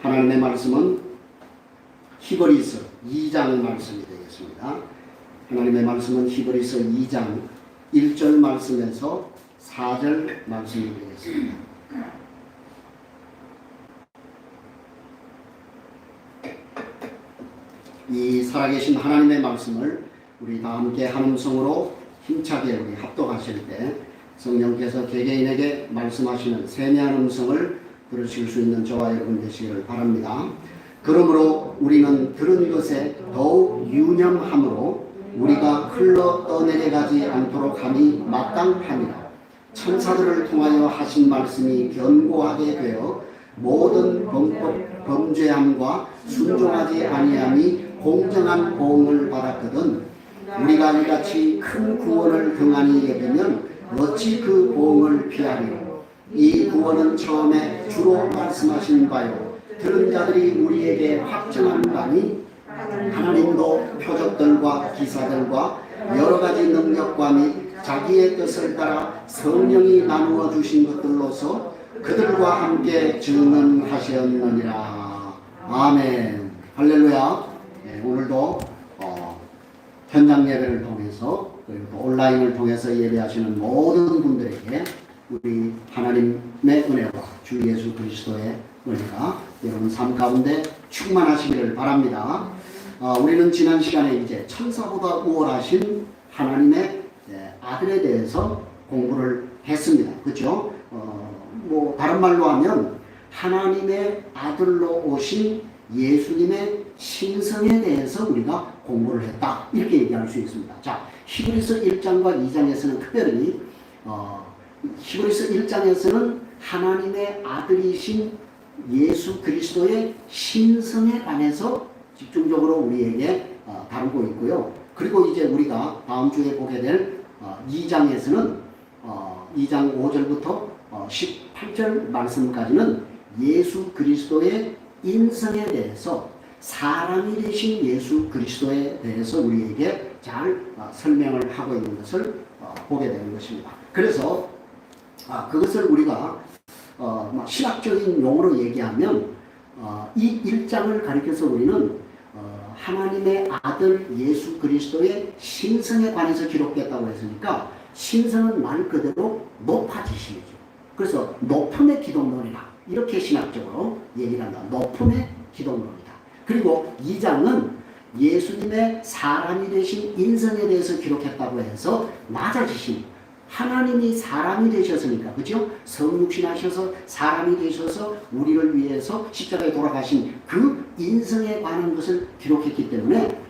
하나님의 말씀은 히브리서 2장 말씀이 되겠습니다. 하나님의 말씀은 히브리서 2장 1절 말씀에서 4절 말씀이 되겠습니다. 이 살아계신 하나님의 말씀을 우리 다 함께 한 음성으로 힘차게 우리 합독하실 때 성령께서 개개인에게 말씀하시는 세미한 음성을 들으실 수 있는 저와 여러분 되시기를 바랍니다. 그러므로 우리는 들은 것에 더욱 유념함으로 우리가 흘러 떠내려가지 않도록 함이 마땅함이라. 천사들을 통하여 하신 말씀이 견고하게 되어 모든 범죄함과 순종하지 아니함이 공정한 보응을 받았거든 우리가 이같이 큰 구원을 등한히 여기면 어찌 그 보응을 피하리요. 이 구원은 처음에 주로 말씀하신 바요 들은 자들이 우리에게 확정한 바니 하나님도 표적들과 기사들과 여러 가지 능력과 및 자기의 뜻을 따라 성령이 나누어 주신 것들로서 그들과 함께 증언하셨느니라. 아멘. 할렐루야. 네, 오늘도 현장 예배를 통해서 그리고 온라인을 통해서 예배하시는 모든 분들에게 우리 하나님의 은혜와 주 예수 그리스도의 은혜가 여러분 삶 가운데 충만하시기를 바랍니다. 우리는 지난 시간에 이제 천사보다 우월하신 하나님의 아들에 대해서 공부를 했습니다. 그렇죠? 뭐 다른 말로 하면 하나님의 아들로 오신 예수님의 신성에 대해서 우리가 공부를 했다. 이렇게 얘기할 수 있습니다. 자, 히브리서 1장과 2장에서는 특별히 히브리서 1장에서는 하나님의 아들이신 예수 그리스도의 신성에 관해서 집중적으로 우리에게 다루고 있고요. 그리고 이제 우리가 다음 주에 보게 될 2장에서는 2장 5절부터 18절 말씀까지는 예수 그리스도의 인성에 대해서 사람이 되신 예수 그리스도에 대해서 우리에게 잘 설명을 하고 있는 것을 보게 되는 것입니다. 그래서 그것을 우리가 신학적인 용어로 얘기하면 이 1장을 가리켜서 우리는 하나님의 아들 예수 그리스도의 신성에 관해서 기록됐다고 했으니까 신성은 말 그대로 높아지심이죠. 그래서 높음의 기독론이라 이렇게 신학적으로 얘기를 한다. 높음의 기독론이다. 그리고 2장은 예수님의 사람이 되신 인성에 대해서 기록했다고 해서 낮아지심. 하나님이 사람이 되셨으니까, 그죠? 성육신하셔서 사람이 되셔서 우리를 위해서 십자가에 돌아가신 그 인성에 관한 것을 기록했기 때문에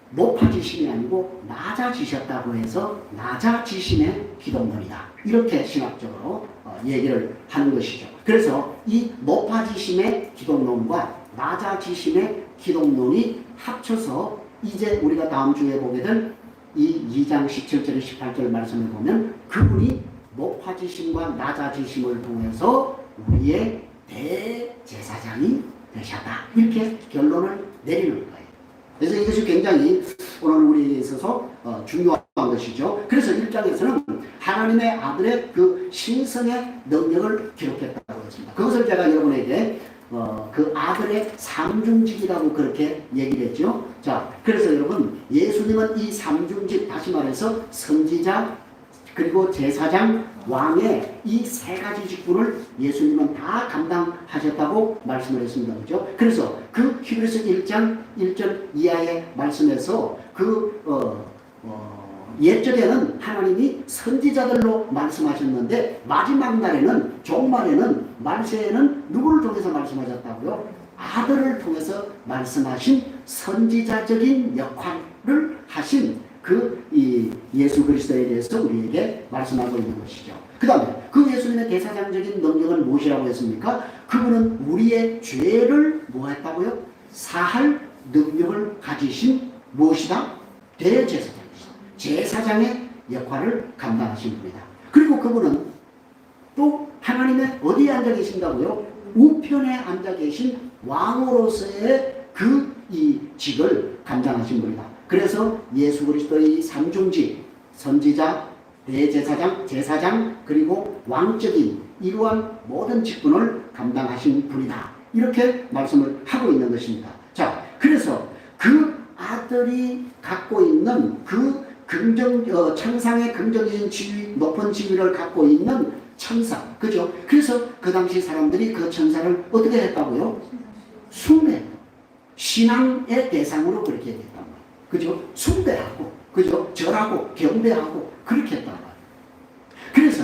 높아지심이 아니고 낮아지셨다고 해서 낮아지심의 기독론이다. 이렇게 신학적으로 얘기를 하는 것이죠. 그래서 이 높아지심의 기독론과 낮아지심의 기독론이 합쳐서 이제 우리가 다음 주에 보게 될 이 2장 17절 18절 말씀을 보면 그분이 높아지심과 낮아지심을 통해서 우리의 대제사장이 되셨다. 이렇게 결론을 내리는 거예요. 그래서 이것이 굉장히 오늘 우리에 있어서 중요한 것이죠. 그래서 1장에서는 하나님의 아들의 그 신성의 능력을 기록했다고 했습니다. 그것을 제가 여러분에게 그 아들의 삼중직이라고 그렇게 얘기를 했죠. 자, 그래서 여러분 예수님은 이 삼중직, 다시 말해서 선지자 그리고 제사장, 왕의 이 세 가지 직분을 예수님은 다 감당하셨다고 말씀을 했습니다. 그렇죠? 그래서 그 히브리서 1장 1절 이하의 말씀에서 옛절에는 하나님이 선지자들로 말씀하셨는데 마지막 날에는 종말에는 말세에는 누구를 통해서 말씀하셨다고요? 아들을 통해서 말씀하신 선지자적인 역할을 하신 이 예수 그리스도에 대해서 우리에게 말씀하고 있는 것이죠. 그 다음에 그 예수님의 대사장적인 능력은 무엇이라고 했습니까? 그분은 우리의 죄를 뭐 했다고요? 사할 능력을 가지신 무엇이다? 대제사장. 제사장의 역할을 감당하신 분이다. 그리고 그분은 또 하나님의 어디에 앉아 계신다고요? 우편에 앉아 계신 왕으로서의 이 직을 감당하신 분이다. 그래서 예수 그리스도의 이 삼중직, 선지자, 대제사장, 제사장, 그리고 왕적인 이러한 모든 직분을 감당하신 분이다. 이렇게 말씀을 하고 있는 것입니다. 자, 그래서 그 아들이 갖고 있는 그 천상의 긍정적인 지위, 높은 지위를 갖고 있는 천사, 그죠? 그래서 그 당시 사람들이 그 천사를 어떻게 했다고요? 숭배, 신앙의 대상으로 그렇게 했단 말이에요. 그죠? 숭배하고, 그죠? 절하고, 경배하고, 그렇게 했단 말이에요. 그래서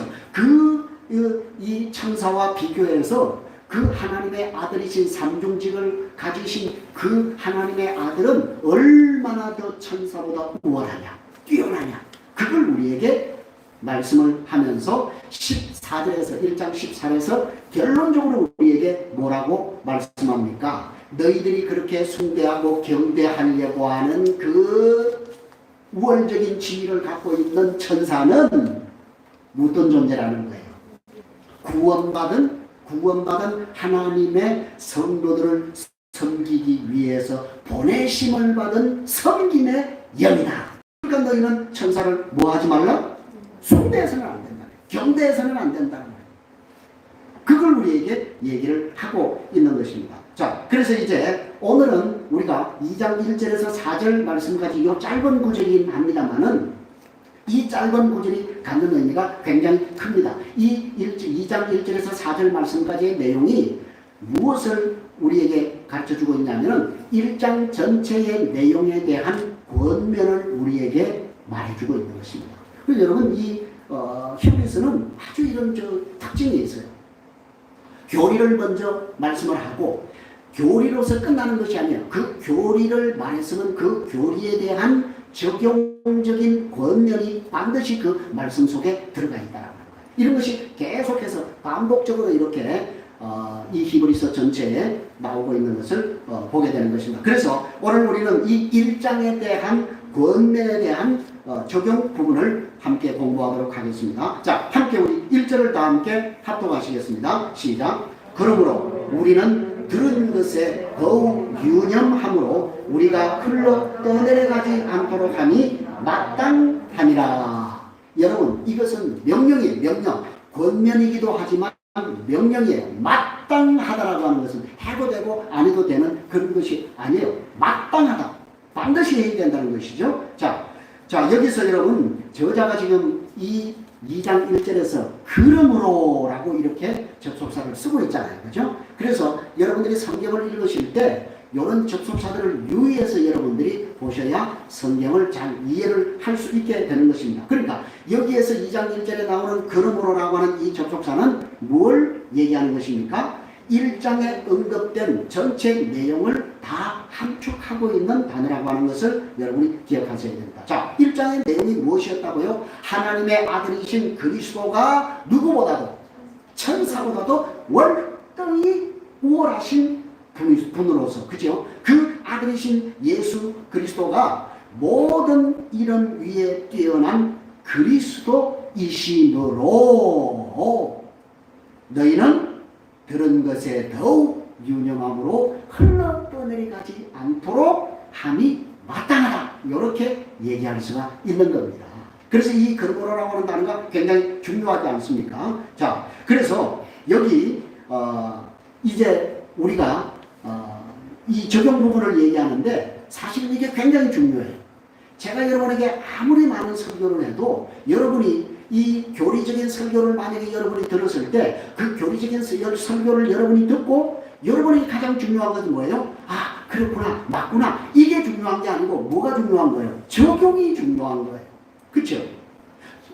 이 천사와 비교해서 그 하나님의 아들이신 삼중직을 가지신 그 하나님의 아들은 얼마나 더 천사보다 우월하냐, 뛰어나냐, 그걸 우리에게 말씀을 하면서 14절에서 1장 14절에서 결론적으로 우리에게 뭐라고 말씀합니까? 너희들이 그렇게 숭배하고 경배하려고 하는 그 우월적인 지위를 갖고 있는 천사는 어떤 존재라는 거예요? 구원받은 하나님의 성도들을 섬기기 위해서 보내심을 받은 섬김의 영이다. 그러니까 너희는 천사를 뭐 하지 말라? 숭배해서는 안 된다. 경배해서는 안 된다는 거예요. 그걸 우리에게 얘기를 하고 있는 것입니다. 자, 그래서 이제 오늘은 우리가 2장 1절에서 4절 말씀까지 이 짧은 구절이긴 합니다만은 이 짧은 구절이 갖는 의미가 굉장히 큽니다. 이 2장 1절에서 4절 말씀까지의 내용이 무엇을 우리에게 가르쳐주고 있냐면은 1장 전체의 내용에 대한 권면을 우리에게 말해주고 있는 것입니다. 그래서 여러분 이 히브리서는 아주 이런 특징이 있어요. 교리를 먼저 말씀을 하고 교리로서 끝나는 것이 아니에요. 그 교리를 말했으면 그 교리에 대한 적용적인 권면이 반드시 그 말씀 속에 들어가 있다는 거예요. 이런 것이 계속해서 반복적으로 이렇게 이 히브리서 전체에 나오고 있는 것을 보게 되는 것입니다. 그래서 오늘 우리는 이 1장에 대한 권면에 대한 적용 부분을 함께 공부하도록 하겠습니다. 자, 함께 우리 1절을 다 함께 합독하시겠습니다. 시작. 그러므로 우리는 들은 것에 더욱 유념함으로 우리가 흘러 떠내려가지 않도록 함이 마땅함이라. 여러분, 이것은 명령이에요. 명령. 권면이기도 하지만 명령이에요. 마땅하다라고 하는 것은 해도 되고 안 해도 되는 그런 것이 아니에요. 마땅하다. 반드시 해야 된다는 것이죠. 자, 여기서 여러분 저자가 지금 이 2장 1절에서 그러므로 라고 이렇게 접속사를 쓰고 있잖아요. 그죠? 그래서 여러분들이 성경을 읽으실 때 이런 접속사들을 유의해서 여러분들이 보셔야 성경을 잘 이해를 할 수 있게 되는 것입니다. 그러니까 여기에서 2장 1절에 나오는 그러므로라고 하는 이 접속사는 뭘 얘기하는 것입니까? 1장에 언급된 전체 내용을 다 함축하고 있는 단어라고 하는 것을 여러분이 기억하셔야 됩니다. 자, 1장의 내용이 무엇이었다고요? 하나님의 아들이신 그리스도가 누구보다도 천사보다도 월등히 우월하신 분으로서, 그죠? 그 아들이신 예수 그리스도가 모든 이런 위에 뛰어난 그리스도이심으로 너희는 들은 것에 더욱 유념함으로 흘러 떠내려가지 않도록 함이 마땅하다. 이렇게 얘기할 수가 있는 겁니다. 그래서 이 그러므로라고 하는 단어가 굉장히 중요하지 않습니까? 자, 그래서 여기 이제 우리가 이 적용 부분을 얘기하는데 사실은 이게 굉장히 중요해요. 제가 여러분에게 아무리 많은 설교를 해도 여러분이 이 교리적인 설교를 만약에 여러분이 들었을 때 그 교리적인 설교를 여러분이 듣고 여러분이 가장 중요한 것은 뭐예요? 아, 그렇구나, 맞구나. 이게 중요한 게 아니고 뭐가 중요한 거예요? 적용이 중요한 거예요. 그렇죠?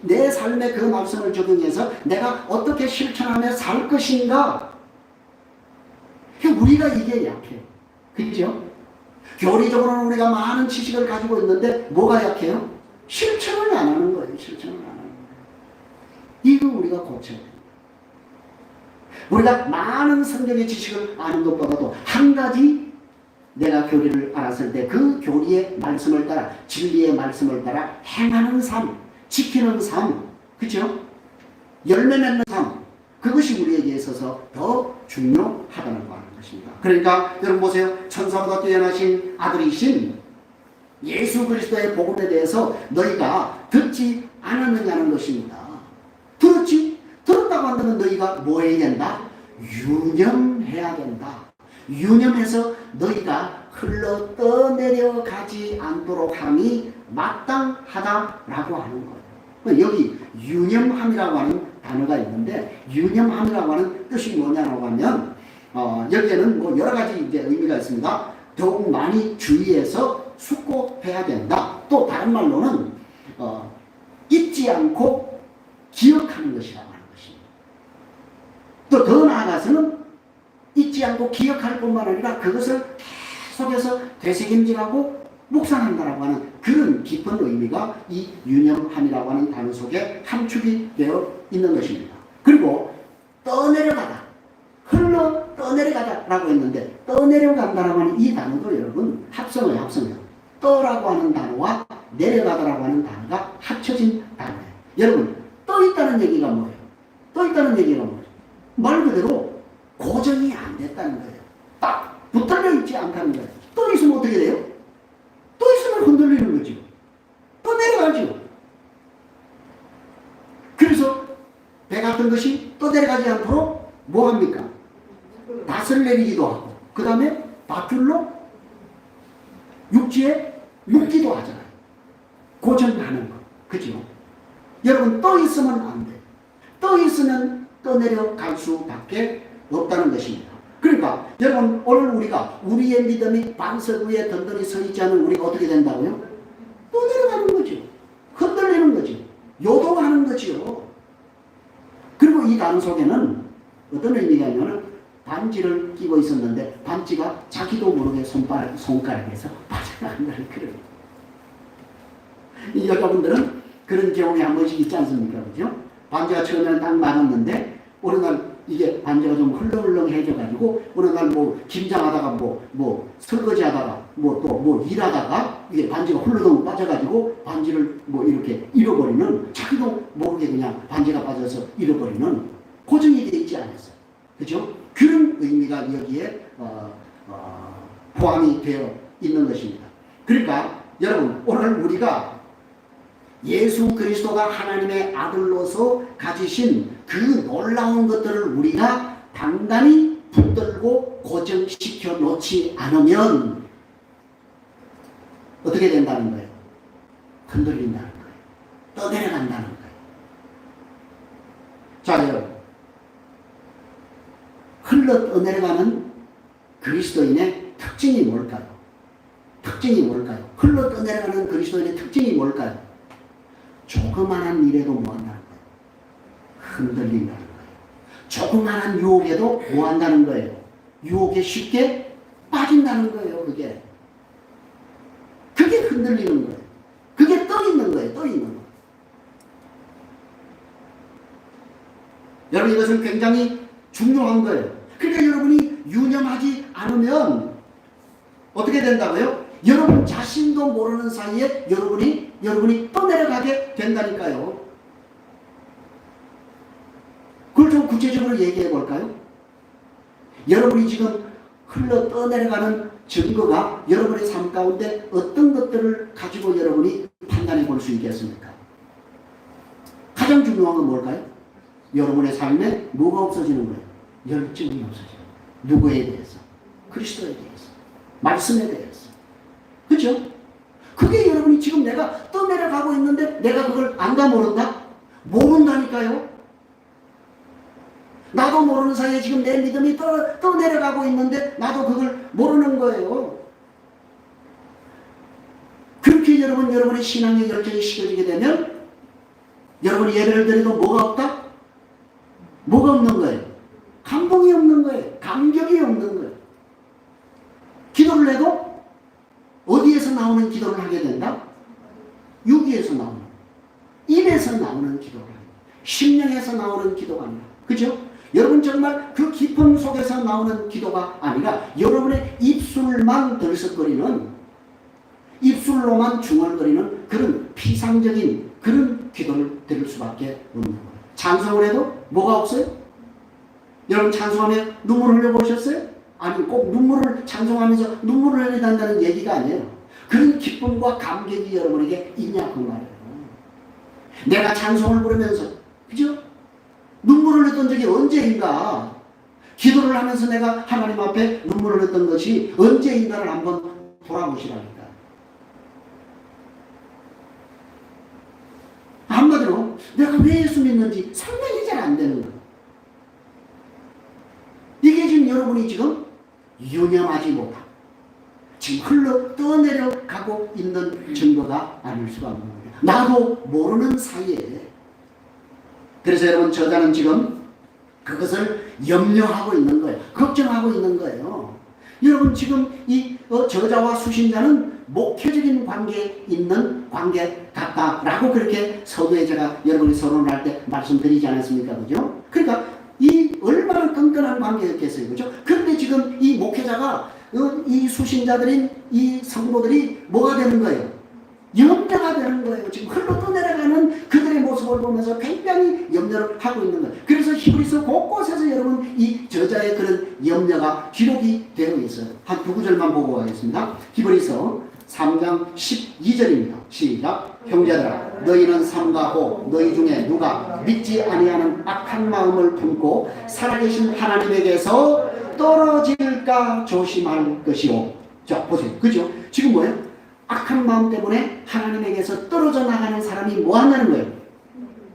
내 삶에 그 말씀을 적용해서 내가 어떻게 실천하며 살 것인가? 우리가 이게 약해요. 그렇죠? 교리적으로는 우리가 많은 지식을 가지고 있는데 뭐가 약해요? 실천을 안 하는 거예요. 실천을 안 하는 거예요. 이거 우리가 고쳐야 돼요. 우리가 많은 성경의 지식을 아는 것보다도 한 가지 내가 교리를 알았을 때 그 교리의 말씀을 따라 진리의 말씀을 따라 행하는 삶, 지키는 삶, 그렇죠? 열매 맺는 삶, 그것이 우리에게 있어서 더 중요하다는 거 하는 것입니다. 그러니까 여러분 보세요. 천사보다 뛰어나신 아들이신 예수 그리스도의 복음에 대해서 너희가 듣지 않았느냐는 것입니다. 들었지? 들었다고 한다면 너희가 뭐 해야 된다? 유념해야 된다. 유념해서 너희가 흘러 떠내려가지 않도록 함이 마땅하다라고 하는 거예요. 여기 유념함이라고 하는 단어가 있는데 유념함이라고 하는 뜻이 뭐냐고 하면 여기에는 뭐 여러 가지 이제 의미가 있습니다. 더욱 많이 주의해서 숙고해야 된다. 또 다른 말로는 잊지 않고 기억하는 것이라고 하는 것입니다. 또 더 나아가서는 잊지 않고 기억할 뿐만 아니라 그것을 계속해서 되새김질하고 묵상한다라고 하는 그런 깊은 의미가 이 유념함이라고 하는 단어 속에 함축이 되어 있는 것입니다. 그리고 떠내려가다, 흘러 떠내려가다라고 했는데 떠내려간다라고 하는 이 단어도 여러분 합성어예요. 떠라고 하는 단어와 내려가다라고 하는 단어가 합쳐진 단어예요. 여러분 떠 있다는 얘기가 뭐예요? 떠 있다는 얘기가 뭐예요? 말 그대로 고정이 안 됐다는 거예요. 딱 붙들려 있지 않다는 거예요. 떠 있으면 어떻게 돼요? 떠 있으면 흔들리는 거죠. 또 내려가죠. 그래서 배 같은 것이 또 내려가지 않도록 뭐 합니까? 낯을 내리기도 하고 그 다음에 밧줄로 육지에 눕기도 하잖아요. 고정하는 거. 그죠? 여러분 떠 있으면 안 돼. 떠 있으면 떠내려갈 수밖에 없다는 것입니다. 그러니까 여러분 오늘 우리가 우리의 믿음이 반석 위에 든든히 서 있지 않으면 우리가 어떻게 된다고요? 떠내려가는 거죠. 흔들리는 거죠. 요동하는 거죠. 그리고 이 단어 속에는 어떤 의미가 있냐면 반지를 끼고 있었는데 반지가 자기도 모르게 손가락에서 빠져나간다는 그런. 이 여자분들은 그런 경험이 한 번씩 있지 않습니까? 그죠? 반지가 처음에는 딱 맞았는데 어느 날 이게 반지가 좀 흘렁흘렁해져가지고 어느 날 뭐 김장하다가 뭐 설거지하다가 뭐 일하다가 이게 반지가 훌러덩 빠져가지고 반지를 뭐 이렇게 잃어버리는 자기도 모르게 그냥 반지가 빠져서 잃어버리는 고정이 되어 있지 않았어요. 그죠? 그런 의미가 여기에 포함이 되어 있는 것입니다. 그러니까 여러분 오늘 우리가 예수 그리스도가 하나님의 아들로서 가지신 그 놀라운 것들을 우리가 단단히 붙들고 고정시켜 놓지 않으면 어떻게 된다는 거예요? 흔들린다는 거예요. 떠내려간다는 거예요. 자, 여러분. 흘러 떠내려가는 그리스도인의 특징이 뭘까요? 흘러 떠내려가는 그리스도인의 특징이 뭘까요? 조그만한 일에도 뭐한다는 거예요? 흔들린다는 거예요. 조그만한 유혹에도 뭐한다는 거예요? 유혹에 쉽게 빠진다는 거예요. 그게 흔들리는 거예요. 그게 떠 있는 거예요. 떠 있는 거. 여러분 이것은 굉장히 중요한 거예요. 그러니까 여러분이 유념하지 않으면 어떻게 된다고요? 여러분 자신도 모르는 사이에 여러분이 떠내려가게 된다니까요. 그걸 좀 구체적으로 얘기해 볼까요? 여러분이 지금 흘러 떠내려가는 증거가 여러분의 삶 가운데 어떤 것들을 가지고 여러분이 판단해 볼 수 있겠습니까? 가장 중요한 건 뭘까요? 여러분의 삶에 뭐가 없어지는 거예요? 열정이 없어져요. 누구에 대해서? 그리스도에 대해서. 말씀에 대해서. 그죠? 그게 여러분이 지금 내가 떠내려가고 있는데 내가 그걸 안다 모른다? 모른다니까요. 나도 모르는 사이에 지금 내 믿음이 떠내려가고 있는데 나도 그걸 모르는 거예요. 그렇게 여러분의 신앙의 열정이 식어지게 되면 여러분이 예배를 드려도 뭐가 없다? 뭐가 없는 거예요? 감동이 없는 거예요. 감격이 없는 거예요. 기도를 해도 어디에서 나오는 기도를 하게 된다? 유기에서 나오는, 입에서 나오는 기도를 합니다. 심령에서 나오는 기도가 아니라. 그죠? 여러분 정말 그 깊음 속에서 나오는 기도가 아니라 여러분의 입술만 들썩거리는, 입술로만 중얼거리는 그런 피상적인 그런 기도를 드릴 수밖에 없는 거예요. 찬송을 해도 뭐가 없어요? 여러분 찬송하면 눈물을 흘려보셨어요? 아니 꼭 눈물을 찬송하면서 눈물을 흘려야 한다는 얘기가 아니에요. 그런 기쁨과 감격이 여러분에게 있냐 그 말이에요. 내가 찬송을 부르면서 그죠? 눈물을 흘렸던 적이 언제인가? 기도를 하면서 내가 하나님 앞에 눈물을 흘렸던 것이 언제인가를 한번 돌아보시라니까. 한마디로 내가 왜 예수 믿는지 상당히 잘 안 되는 거예요. 이게 지금 여러분이 지금 유념하지 못하고 지금 흘러 떠내려가고 있는 증거가 아닐 수가 없는 거예요. 나도 모르는 사이에. 그래서 여러분 저자는 지금 그것을 염려하고 있는 거예요. 걱정하고 있는 거예요. 여러분 지금 이 저자와 수신자는 목회적인 관계에 있는 관계 같다라고 그렇게 서두에 제가 여러분이 서론을 할 때 말씀드리지 않았습니까? 그죠? 그러니까 이 얼마나 끈끈한 관계였겠어요. 그죠? 그런데 지금 이 목회자가 이 수신자들인 이 성도들이 뭐가 되는 거예요? 염려가 되는 거예요. 지금 흘러 떠내려가는 그들의 모습을 보면서 굉장히 염려를 하고 있는 거예요. 그래서 히브리서 곳곳에서 여러분 이 저자의 그런 염려가 기록이 되어 있어요. 한 두 구절만 보고 가겠습니다. 히브리서 3장 12절입니다. 시작. 형제들아 너희는 삼가고 너희 중에 누가 믿지 아니하는 악한 마음을 품고 살아계신 하나님에게서 떨어질까 조심할 것이오. 자 보세요. 그죠? 지금 뭐예요? 악한 마음 때문에 하나님에게서 떨어져 나가는 사람이 뭐 한다는 거예요?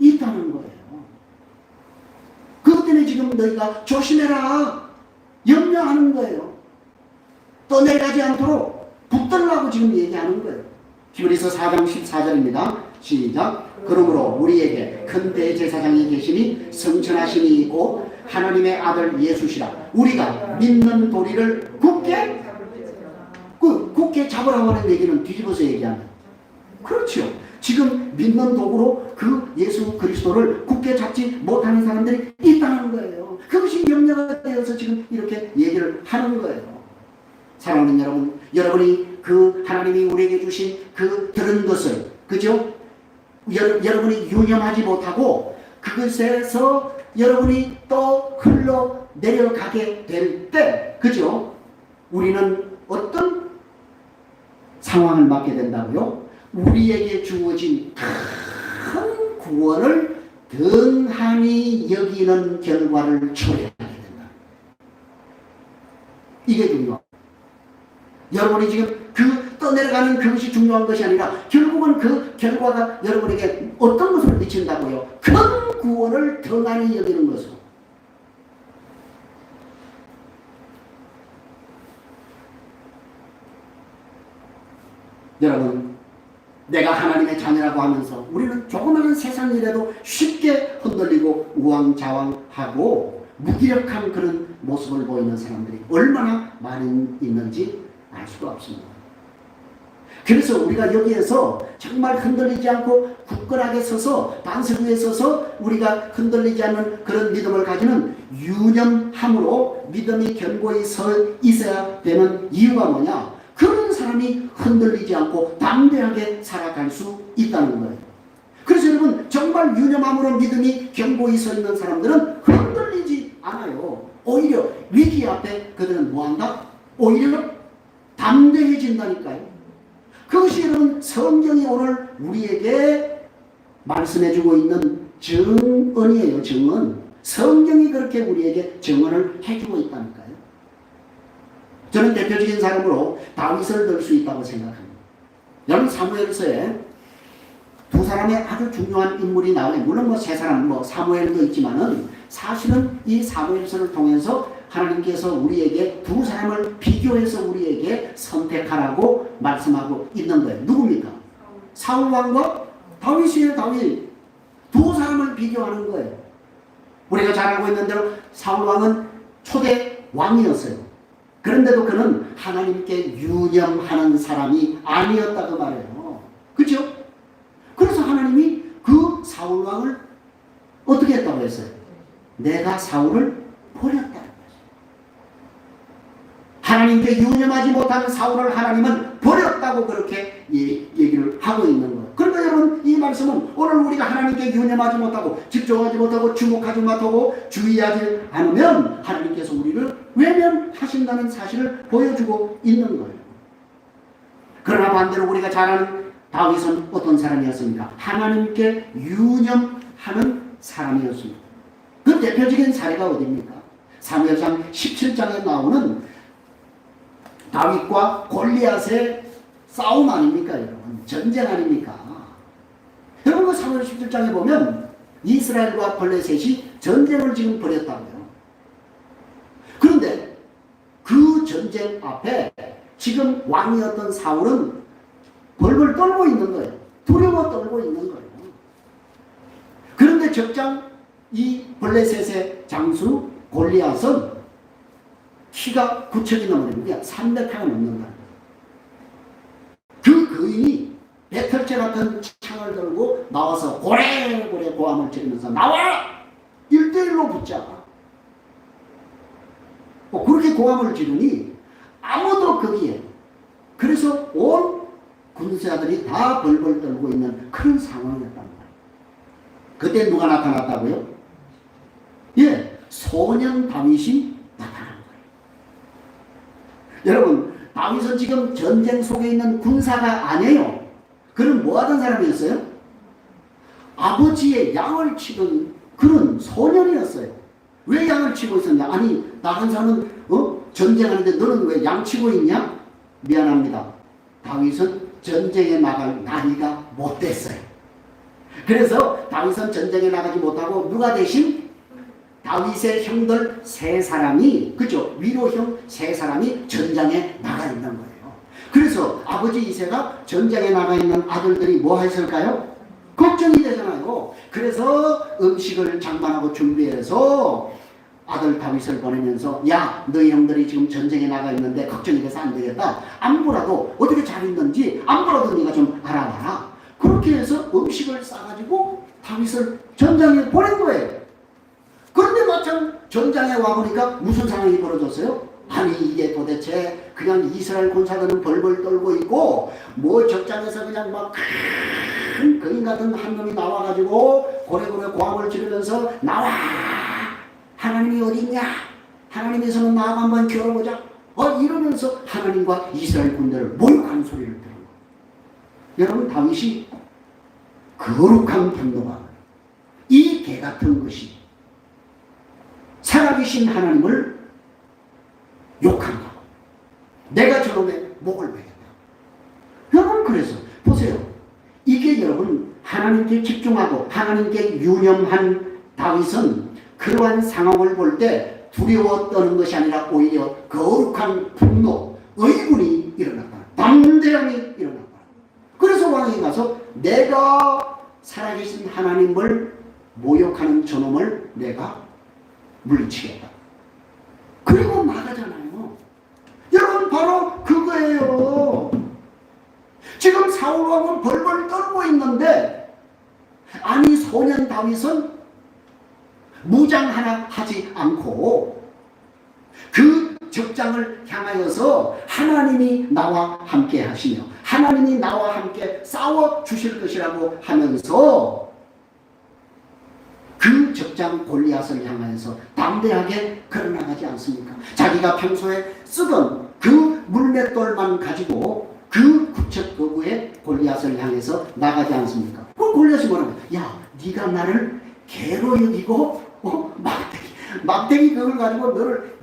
있다는 거예요. 그것 때문에 지금 너희가 조심해라. 염려하는 거예요. 떠내려가지 않도록 붙들라고 지금 얘기하는 거예요. 히브리서 4장 14절입니다. 시작. 그러므로 우리에게 큰 대제사장이 계시니 성천하심이 있고 하나님의 아들 예수시라. 우리가 믿는 도리를 굳게 잡으라고 하는 얘기는 뒤집어서 얘기하는. 그렇죠. 지금 믿는 도구로 그 예수 그리스도를 굳게 잡지 못하는 사람들이 있다는 거예요. 그것이 염려가 되어서 지금 이렇게 얘기를 하는 거예요. 사랑하는 여러분, 여러분이 그 하나님이 우리에게 주신 그 들은 것을, 그죠? 여러분이 유념하지 못하고 그것에서 여러분이 또 흘러 내려가게 될 때, 그죠? 우리는 어떤 상황을 맞게 된다고요? 우리에게 주어진 큰 구원을 등한히 여기는 결과를 초래하게 된다. 이게 중요합니다. 여러분이 지금 그 떠내려가는 그것이 중요한 것이 아니라 결국은 그 결과가 여러분에게 어떤 것을 미친다고요? 큰 구원을 등한히 여기는 것으로. 여러분, 내가 하나님의 자녀라고 하면서 우리는 조그마한 세상 일에도 쉽게 흔들리고 우왕좌왕하고 무기력한 그런 모습을 보이는 사람들이 얼마나 많이 있는지 알 수가 없습니다. 그래서 우리가 여기에서 정말 흔들리지 않고 굳건하게 서서 반석 위에 서서 우리가 흔들리지 않는 그런 믿음을 가지는 유념함으로 믿음이 견고히 서 있어야 되는 이유가 뭐냐? 그런 사람이 흔들리지 않고 담대하게 살아갈 수 있다는 거예요. 그래서 여러분 정말 유념함으로 믿음이 견고히 서 있는 사람들은 흔들리지 않아요. 오히려 위기 앞에 그들은 뭐한다? 오히려 담대해진다니까요. 그것이 여러분 성경이 오늘 우리에게 말씀해주고 있는 증언이에요. 증언. 성경이 그렇게 우리에게 증언을 해주고 있다니까요. 저는 대표적인 사람으로 다윗을 들 수 있다고 생각합니다. 여러분 사무엘서에 두 사람의 아주 중요한 인물이 나오네. 물론 세 사람 사무엘도 있지만은 사실은 이 사무엘서를 통해서 하나님께서 우리에게 두 사람을 비교해서 우리에게 선택하라고 말씀하고 있는 거예요. 누굽니까? 사울 왕과 다윗이에요. 다윗. 두 사람을 비교하는 거예요. 우리가 잘 알고 있는 대로 사울 왕은 초대 왕이었어요. 그런데도 그는 하나님께 유념하는 사람이 아니었다고 말해요. 그렇죠? 그래서 하나님이 그 사울 왕을 어떻게 했다고 했어요? 내가 사울을 버렸다. 하나님께 유념하지 못한 사울을 하나님은 버렸다고 그렇게 얘기를 하고 있는 거예요. 그러니까 여러분 이 말씀은 오늘 우리가 하나님께 유념하지 못하고 집중하지 못하고 주목하지 못하고 주의하지 않으면 하나님께서 우리를 외면하신다는 사실을 보여주고 있는 거예요. 그러나 반대로 우리가 잘 아는 다윗은 어떤 사람이었습니까? 하나님께 유념하는 사람이었습니다. 그 대표적인 사례가 어디입니까? 사무엘상 17장에 나오는 다윗과 골리앗의 싸움 아닙니까, 여러분? 전쟁 아닙니까? 여러분, 그 사무엘 17장에 보면 이스라엘과 블레셋이 전쟁을 지금 벌였다고요. 그런데 그 전쟁 앞에 지금 왕이었던 사울은 벌벌 떨고 있는 거예요. 두려워 떨고 있는 거예요. 그런데 적장 이 블레셋의 장수 골리앗은 키가 9척이 넘는 300가 넘는 거예요. 그 거인이 배털채 같은 창을 들고 나와서 고래고래 고함을 지르면서 나와라! 1대1로 붙자. 그렇게 고함을 지르니 아무도 거기에, 그래서 온 군사들이 다 벌벌 떨고 있는 그런 상황이었단 말이에요. 그때 누가 나타났다고요? 예, 소년 다윗이 나타난 거예요. 여러분, 다윗은 지금 전쟁 속에 있는 군사가 아니에요. 그는 뭐 하던 사람이었어요? 아버지의 양을 치던 그런 소년이었어요. 왜 양을 치고 있었냐? 아니, 다른 사람은 전쟁하는데 너는 왜 양 치고 있냐? 미안합니다. 다윗은 전쟁에 나갈 나이가 못 됐어요. 그래서 다윗은 전쟁에 나가지 못하고 누가 대신 다윗의 형들 세 사람이, 그죠? 위로형 세 사람이 전장에 나가 있는 거예요. 그래서 아버지 이새가 전쟁에 나가 있는 아들들이 뭐 했을까요? 걱정이 되잖아요. 그래서 음식을 장만하고 준비해서 아들 다윗을 보내면서, 야, 너희 형들이 지금 전쟁에 나가 있는데 걱정이 돼서 안 되겠다. 안부라도 어떻게 잘 있는지 안부라도 네가 좀 알아봐라. 그렇게 해서 음식을 싸가지고 다윗을 전장에 보낸 거예요. 그런데 마침 전장에 와보니까 무슨 상황이 벌어졌어요? 아니, 이게 도대체 그냥 이스라엘 군사들은 벌벌 떨고 있고 뭐 적장에서 그냥 막 큰 거인 같은 한 놈이 나와가지고 고래고래 고함을 지르면서 나와! 하나님이 어디 있냐? 하나님의 손은 나하고 한번 겨뤄보자. 이러면서 하나님과 이스라엘 군대를 모욕하는 소리를 들은 거예요. 여러분, 다윗이 거룩한 분노가 이 개 같은 것이 살아계신 하나님을 욕한다. 내가 저놈의 목을 베겠다. 여러분, 그래서 보세요. 이게 여러분, 하나님께 집중하고 하나님께 유념한 다윗은 그러한 상황을 볼 때 두려워 떠는 것이 아니라 오히려 거룩한 분노, 의군이 일어났다. 담대함이 일어났다. 그래서 왕이 가서 내가 살아계신 하나님을 모욕하는 저놈을 내가 물리치겠다. 그리고 나가잖아요. 여러분, 바로 그거예요. 지금 사울 왕은 벌벌 떨고 있는데, 아니, 소년 다윗은 무장 하나 하지 않고 그 적장을 향하여서 하나님이 나와 함께 하시며 하나님이 나와 함께 싸워 주실 것이라고 하면서 그 적장 골리앗을 향하여서 담대하게 걸어나가지 않습니까? 자기가 평소에 쓰던 그 물맷돌만 가지고 그 구척 거구에 골리앗을 향해서 나가지 않습니까? 그럼 골리앗이 뭐라고? 야, 네가 나를 개로 여기고 막대기 그걸 가지고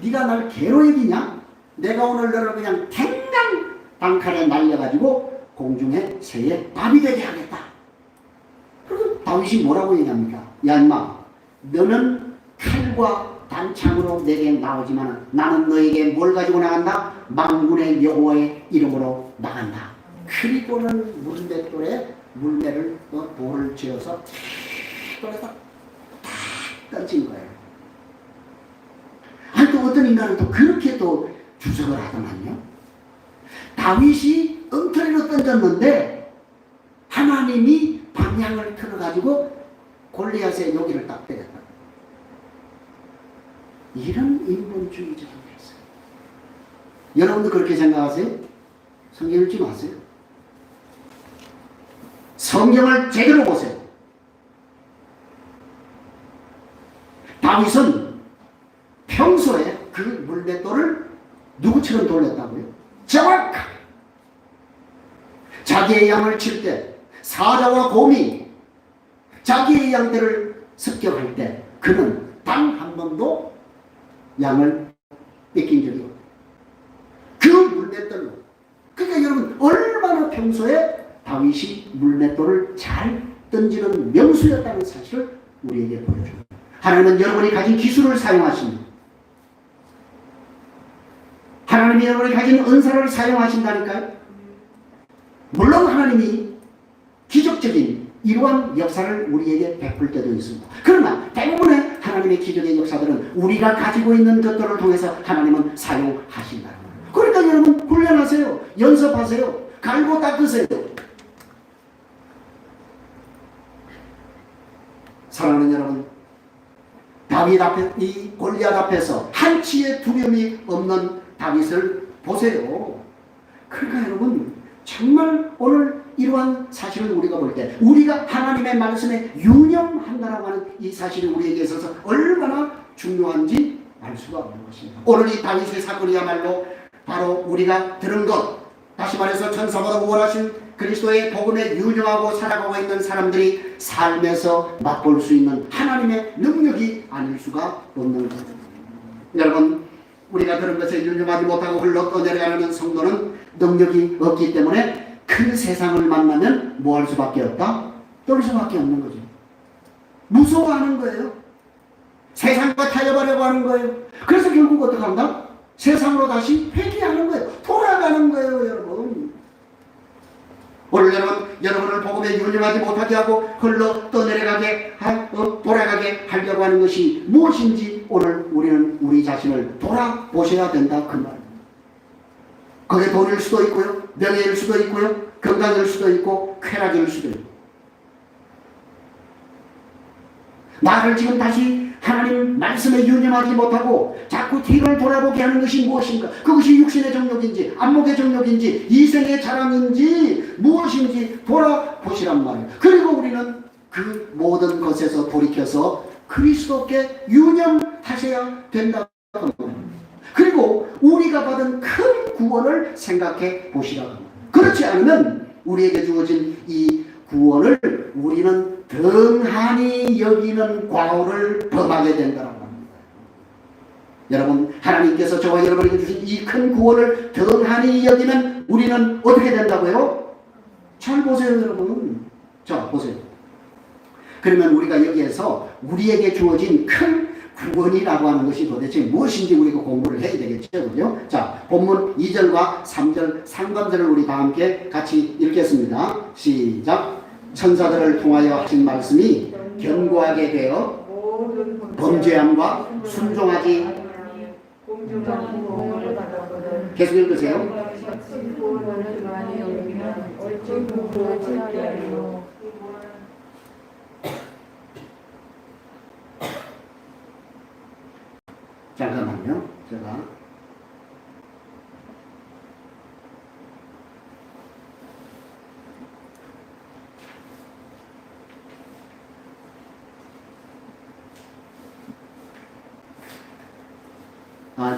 네가 날 개로 여기냐? 내가 오늘 너를 그냥 탱강 단칼에 날려가지고 공중에 새의 밥이 되게 하겠다. 그래서 다윗이 뭐라고 얘기합니까? 야, 임마, 너는 칼과 단창으로 내게 나오지만 나는 너에게 뭘 가지고 나간다? 만군의 여호와의 이름으로 나간다. 그리고는 물맷돌에 물매를 돌을 쥐어서 돌에다 탁 던진 거예요. 아니, 또 어떤 인간은 또 그렇게 또 주석을 하더만요. 다윗이 엉터리로 던졌는데 하나님이 방향을 틀어가지고 골리앗의 여기를 딱 때렸다. 이런 인본주의적인 게 있어요. 여러분도 그렇게 생각하세요? 성경 읽지 마세요. 성경을 제대로 보세요. 다윗은 평소에 그 물맷돌을 누구처럼 돌렸다고요? 정확하게. 자기의 양을 칠 때, 사자와 곰이 자기의 양들을 습격할 때 그는 단 한 번도 양을 뺏긴 적이 없어요. 그 물맷돌로. 그러니까 여러분 얼마나 평소에 다윗이 물맷돌을 잘 던지는 명수였다는 사실을 우리에게 보여줍니다. 하나님은 여러분이 가진 기술을 사용하십니다. 하나님이 여러분이 가진 은사를 사용하신다니까요. 물론 하나님이 기적적인 이러한 역사를 우리에게 베풀 때도 있습니다. 그러나 대부분의 하나님의 기적의 역사들은 우리가 가지고 있는 것들을 통해서 하나님은 사용하신다. 그러니까 여러분 훈련하세요. 연습하세요. 갈고 닦으세요. 사랑하는 여러분, 다윗 앞에, 이 골리앗 앞에서 한치의 두려움이 없는 다윗을 보세요. 그러니까 여러분 정말 오늘 이러한 사실을 우리가 볼 때 우리가 하나님의 말씀에 유념한다라고 하는 이 사실이 우리에게 있어서 얼마나 중요한지 알 수가 없는 것입니다. 오늘 이 다윗의 사건이야말로 바로 우리가 들은 것, 다시 말해서 천사보다 우월하신 그리스도의 복음에 유념하고 살아가고 있는 사람들이 삶에서 맛볼 수 있는 하나님의 능력이 아닐 수가 없는 것입니다. 여러분, 우리가 들은 것에 유념하지 못하고 흘러 떠내려가는 성도는 능력이 없기 때문에 큰 세상을 만나면 뭐 할 수밖에 없다? 떨 수밖에 없는 거죠. 무서워하는 거예요. 세상과 타협하려고 하는 거예요. 그래서 결국 어떻게 한다? 세상으로 다시 회귀하는 거예요. 돌아가는 거예요, 여러분. 오늘 여러분을 복음에 유념하지 못하게 하고 흘러 떠내려가게 돌아가게 하려고 하는 것이 무엇인지 오늘 우리는 우리 자신을 돌아보셔야 된다 그 말. 그게 돈일 수도 있고요, 명예일 수도 있고요, 건강일 수도 있고 쾌락일 수도 있고. 나를 지금 다시 하나님 말씀에 유념하지 못하고 자꾸 뒤를 돌아보게 하는 것이 무엇인가? 그것이 육신의 정욕인지 안목의 정욕인지 이생의 자랑인지 무엇인지 돌아보시란 말이에요. 그리고 우리는 그 모든 것에서 돌이켜서 그리스도께 유념하셔야 된다고 합니다. 그리고 우리가 받은 큰 구원을 생각해 보시라고 합니다. 그렇지 않으면 우리에게 주어진 이 구원을 우리는 등한히 여기는 과오를 범하게 된다고 합니다. 여러분, 하나님께서 저와 여러분에게 주신 이 큰 구원을 등한히 여기면 우리는 어떻게 된다고요? 잘 보세요, 여러분. 자, 보세요. 그러면 우리가 여기에서 우리에게 주어진 큰 구원이라고 하는 것이 도대체 무엇인지 우리가 공부를 해야 되겠죠. 그죠? 자, 본문 2절과 3절 상반절을 우리 다 함께 같이 읽겠습니다. 시작. 천사들을 통하여 하신 말씀이 견고하게 되어 범죄함과 순종하지 계속 읽으세요. 잠깐만요. 제가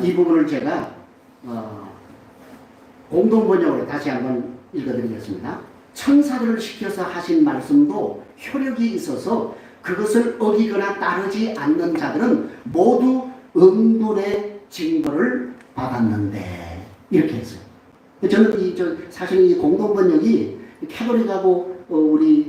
이 부분을 제가 공동번역으로 다시 한번 읽어드리겠습니다. 천사들을 시켜서 하신 말씀도 효력이 있어서 그것을 어기거나 따르지 않는 자들은 모두 음분의 징벌을 받았는데 이렇게 했어요. 저는 사실 이 공동번역이 캐톨릭하고 우리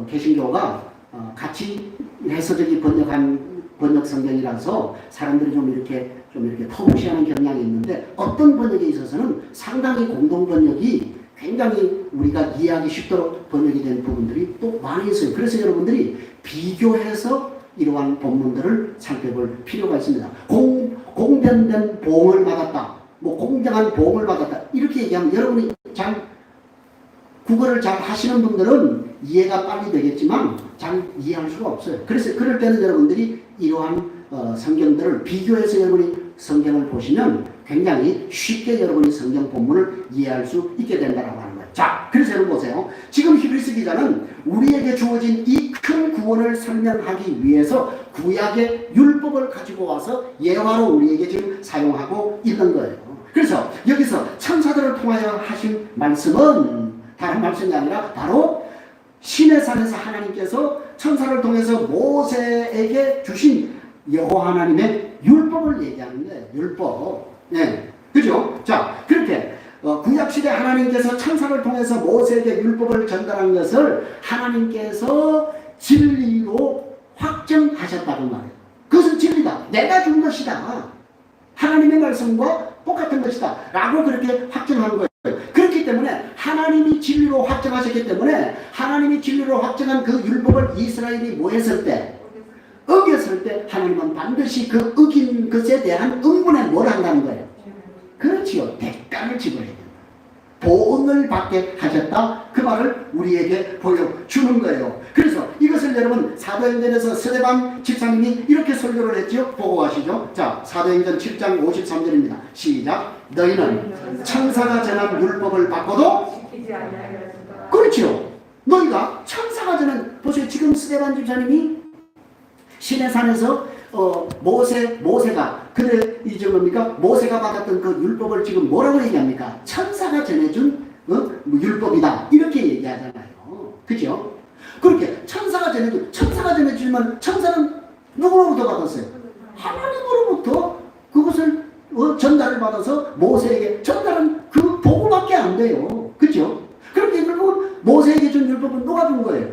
개신교가 같이 해서 번역한 번역 성경이라서 사람들이 좀 이렇게 터무시하는 경향이 있는데 어떤 번역에 있어서는 상당히 공동 번역이 굉장히 우리가 이해하기 쉽도록 번역이 된 부분들이 또 많이 있어요. 그래서 여러분들이 비교해서 이러한 본문들을 살펴볼 필요가 있습니다. 공변된 보응을 받았다. 공정한 보응을 받았다. 이렇게 얘기하면 여러분이 국어를 잘 하시는 분들은 이해가 빨리 되겠지만 잘 이해할 수가 없어요. 그래서 그럴 때는 여러분들이 이러한 성경들을 비교해서 여러분이 성경을 보시면 굉장히 쉽게 여러분이 성경 본문을 이해할 수 있게 된다고 하는 거예요. 자, 그래서 여러분 보세요. 지금 히브리서 기자는 우리에게 주어진 이 큰 구원을 설명하기 위해서 구약의 율법을 가지고 와서 예화로 우리에게 지금 사용하고 있는 거예요. 그래서 여기서 천사들을 통하여 하신 말씀은 다른 말씀이 아니라 바로 시내산에서 하나님께서 천사를 통해서 모세에게 주신 여호와 하나님의 율법을 얘기하는 거예요. 율법. 네. 그죠? 자, 그렇게 구약시대 하나님께서 천사를 통해서 모세에게 율법을 전달한 것을 하나님께서 진리로 확정하셨다고 말해요. 그것은 진리다. 내가 준 것이다. 하나님의 말씀과 똑같은 것이다. 라고 그렇게 확정한 거예요. 그렇기 때문에 하나님이 진리로 확정하셨기 때문에 하나님이 진리로 확정한 그 율법을 이스라엘이 뭐 했을 때? 어겼을 때 하나님은 반드시 그 어긴 것에 대한 응분에 뭘 한다는 거예요? 그렇지요. 대가를 지불해야 된다. 보응을 받게 하셨다. 그 말을 우리에게 보여주는 거예요. 그래서 이것을 여러분 사도행전에서 스데반 집사님이 이렇게 설교를 했죠. 보고 가시죠. 자, 사도행전 7장 53절입니다. 시작. 너희는 천사가 전한 율법을 받고도 그렇죠. 너희가 천사가 전한, 보세요. 지금 스데반 집사님이 시내산에서 모세가 그래 이제 뭡니까? 모세가 받았던 그 율법을 지금 뭐라고 얘기합니까? 천사가 전해준 율법이다. 이렇게 얘기하잖아요. 그죠? 그렇게 천사가 전해주면 천사는 누구로부터 받았어요? 하나님으로부터 그것을 전달을 받아서 모세에게 전달은 그 보고밖에 안 돼요. 그죠? 그렇게 율법은 모세에게 준 율법은 누가 준 거예요?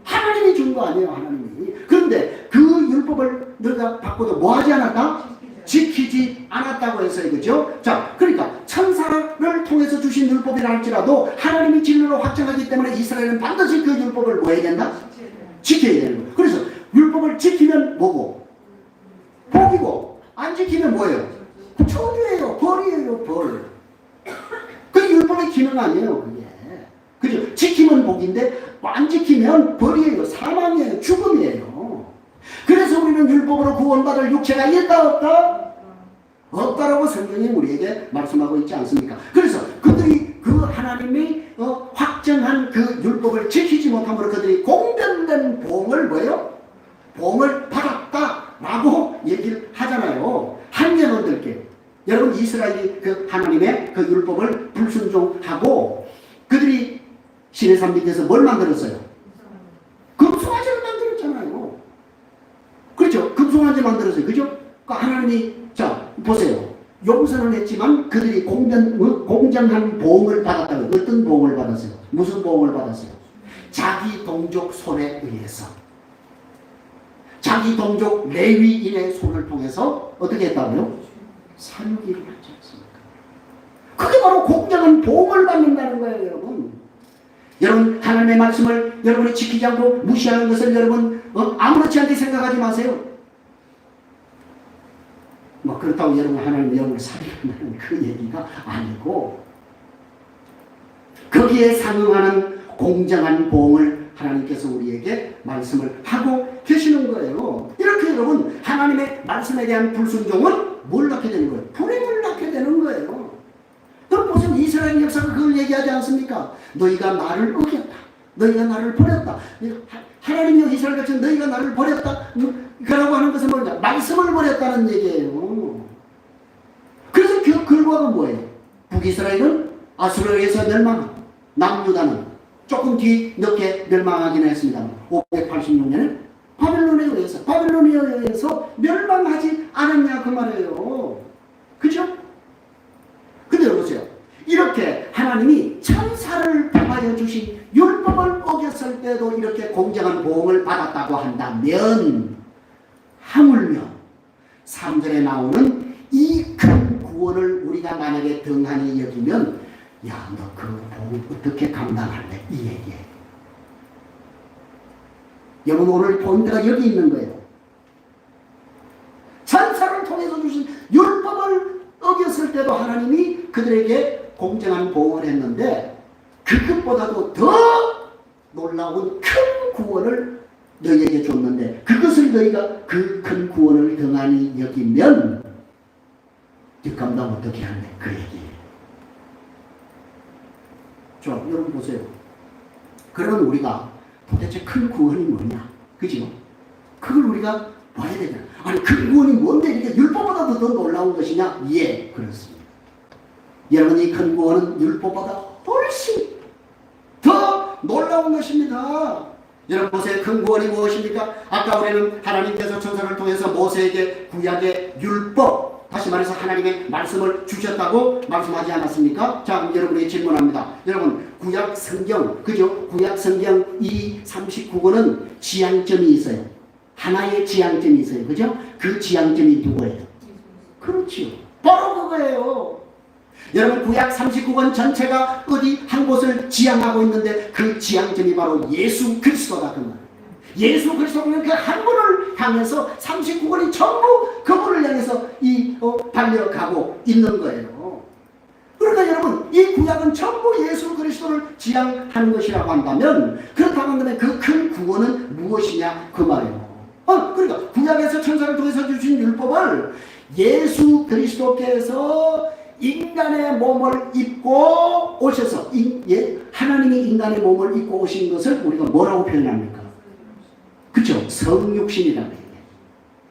하나님이 준 거 아니에요. 하나님이. 그런데 그 율법을 너가 받고도 뭐 하지 않았다? 지키지 않았다고 했어요. 그죠? 자, 그러니까 천사를 통해서 주신 율법이라 할지라도 하나님이 진리로 확정하기 때문에 이스라엘은 반드시 그 율법을 뭐 해야 된다? 지켜야 되는 거예요. 그래서 율법을 지키면 뭐고? 복이고, 안 지키면 뭐예요? 저주예요. 벌이에요. 벌. 그게 율법의 기능 아니에요. 그게. 그죠? 지키면 복인데 안 지키면 벌이에요. 사망이에요. 죽음이에요. 그래서 우리는 율법으로 구원받을 육체가 있다 없다? 없다라고 성경이 우리에게 말씀하고 있지 않습니까? 그래서 그들이 그 하나님이 확정한 그 율법을 지키지 못함으로 그들이 공변된 봉을 뭐예요? 봉을 받았다라고 얘기를 하잖아요. 한년원들께 여러분 이스라엘이 그 하나님의 그 율법을 불순종하고 그들이 시내산 밑에서 뭘 만들었어요? 금송아지를 만들었잖아요. 그렇죠? 금송아지 만들었어요. 그죠? 그러니까 하나님이 자 보세요. 용서는 했지만 그들이 공정한 보응을 받았다고. 어떤 보응을 받았어요? 무슨 보응을 받았어요? 자기 동족 손에 의해서 자기 동족 레위인의 손을 통해서 어떻게 했다고요? 사유기를 하지 않습니까? 그게 바로 공정한 보응을 받는다는 거예요. 여러분 하나님의 말씀을 여러분이 지키지 않고 무시하는 것을 여러분 아무렇지 않게 생각하지 마세요. 뭐 그렇다고 여러분 하나님 여러분을 살인한다는 그 얘기가 아니고 거기에 상응하는 공정한 보응을 하나님께서 우리에게 말씀을 하고 계시는 거예요. 이렇게 여러분 하나님의 말씀에 대한 불순종은 뭘 낳게 되는 거예요? 불행을 낳게 되는 거예요. 여러분 보시면 이스라엘 역사가 그걸 얘기하지 않습니까? 너희가 나를 어겼다. 너희가 나를 버렸다. 하나님이여 이스라엘 백성 너희가 나를 버렸다. 그라고 하는 것은 뭐냐? 말씀을 버렸다는 얘기예요. 그래서 그 결과가 뭐예요? 북이스라엘은 아수르에 의해서 멸망하고 남유다는 조금 뒤늦게 멸망하긴 했습니다. 586년에 바벨론에 의해서 멸망하지 않았냐 그 말이에요. 그죠? 근데 보세요. 이렇게 하나님이 천사를 통하여 주신 율법을 어겼을 때도 이렇게 공정한 보응을 받았다고 한다면 하물며 3절에 나오는 이 큰 구원을 우리가 만약에 등한히 여기면 야, 너 그 보응 어떻게 감당할래? 이 얘기예요. 여러분 오늘 포인트가 여기 있는 거예요. 천사를 통해서 주신 율법을 어겼을 때도 하나님이 그들에게 공정한 보응을 했는데 그것보다도 더 놀라운 큰 구원을 너희에게 줬는데 그것을 너희가 그 큰 구원을 등한히 여기면 뒷감당 어떻게 할래? 그 얘기예요. 자, 여러분 보세요. 그러면 우리가 도대체 큰 구원이 뭐냐? 그죠? 그걸 우리가 봐야 되잖아. 아니 큰 구원이 뭔데 이게 율법보다 더 놀라운 것이냐? 예, 그렇습니다. 여러분 이 큰 구원은 율법보다 훨씬 더 놀라운 것입니다. 여러분 모세의 큰 구원이 무엇입니까? 아까 우리는 하나님께서 천사를 통해서 모세에게 구약의 율법, 다시 말해서 하나님의 말씀을 주셨다고 말씀하지 않았습니까? 자, 여러분에게 질문합니다. 여러분 구약 성경, 그죠? 구약 성경 이 39권은 지향점이 있어요. 하나의 지향점이 있어요. 그죠? 그 지향점이 누구예요? 그렇지요. 바로 그거예요. 여러분 구약 39권 전체가 어디 한 곳을 지향하고 있는데 그 지향점이 바로 예수 그리스도다 그 말. 예수 그리스도는 그 한 분을 향해서 39권이 전부 그분을 향해서 달려가고 있는 거예요. 그러니까 여러분 이 구약은 전부 예수 그리스도를 지향하는 것이라고 한다면 그렇다고 한다면 그 큰 구원은 무엇이냐 그 말이에요. 그러니까 구약에서 천사를 통해서 주신 율법을 예수 그리스도께서 인간의 몸을 입고 오셔서 하나님이 인간의 몸을 입고 오신 것을 우리가 뭐라고 표현합니까? 그죠? 성육신이라고 해요.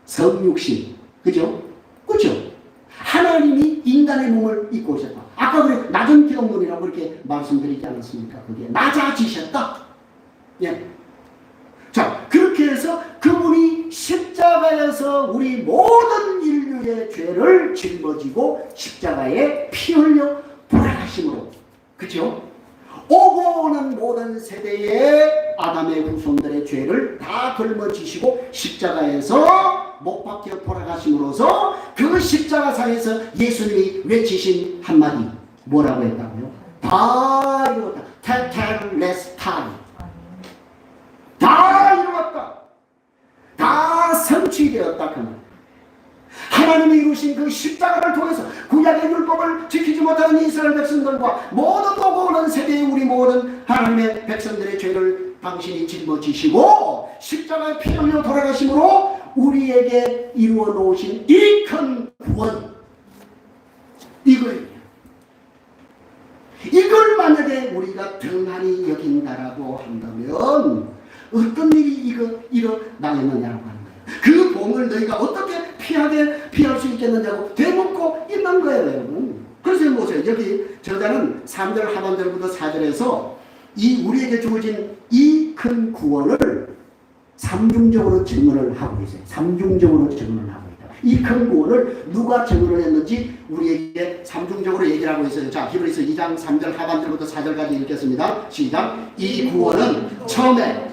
성육신. 그죠? 그죠? 하나님이 인간의 몸을 입고 오셨다. 아까 우리 낮은 기독론이라고 그렇게 말씀드리지 않았습니까? 그게 낮아지셨다. 예. 자, 그렇게 해서 그분이 십자가에서 우리 모든 인류의 죄를 짊어지고 십자가에 피 흘려 돌아가심으로, 그죠? 오고 오는 모든 세대의 아담의 후손들의 죄를 다 걸머지시고 십자가에서 못 박혀 돌아가심으로써 그 십자가상에서 예수님이 외치신 한마디 뭐라고 했다고요? 다 이루었다. 테텔레스타이. 다 이루었다. 다 성취되었다. 그 말. 하나님이 이루신 그 십자가를 통해서 구약의 율법을 지키지 못하는 이스라엘 백성들과 모든 오고 오는 세대의 우리 모든 하나님의 백성들의 죄를 당신이 짊어지시고 십자가에 피 흘려 돌아가심으로 우리에게 이루어 놓으신 이 큰 구원, 이거예요. 이걸 만약에 우리가 등한히 여긴다라고 한다면 어떤 일이 일어나겠느냐고 하는 거예요. 그 봉을 너희가 어떻게 피할 수 있겠느냐고 되묻고 있는 거예요, 여러분. 그래서 보세요. 여기 저자는 3절 하반절부터 4절에서 이 우리에게 주어진 이 큰 구원을 삼중적으로 증언을 하고 있어요. 삼중적으로 증언을 하고 있다. 이 큰 구원을 누가 증언을 했는지 우리에게 삼중적으로 얘기를 하고 있어요. 자, 히브리서 2장 3절 하반절부터 4절까지 읽겠습니다. 시작. 이 구원은 처음에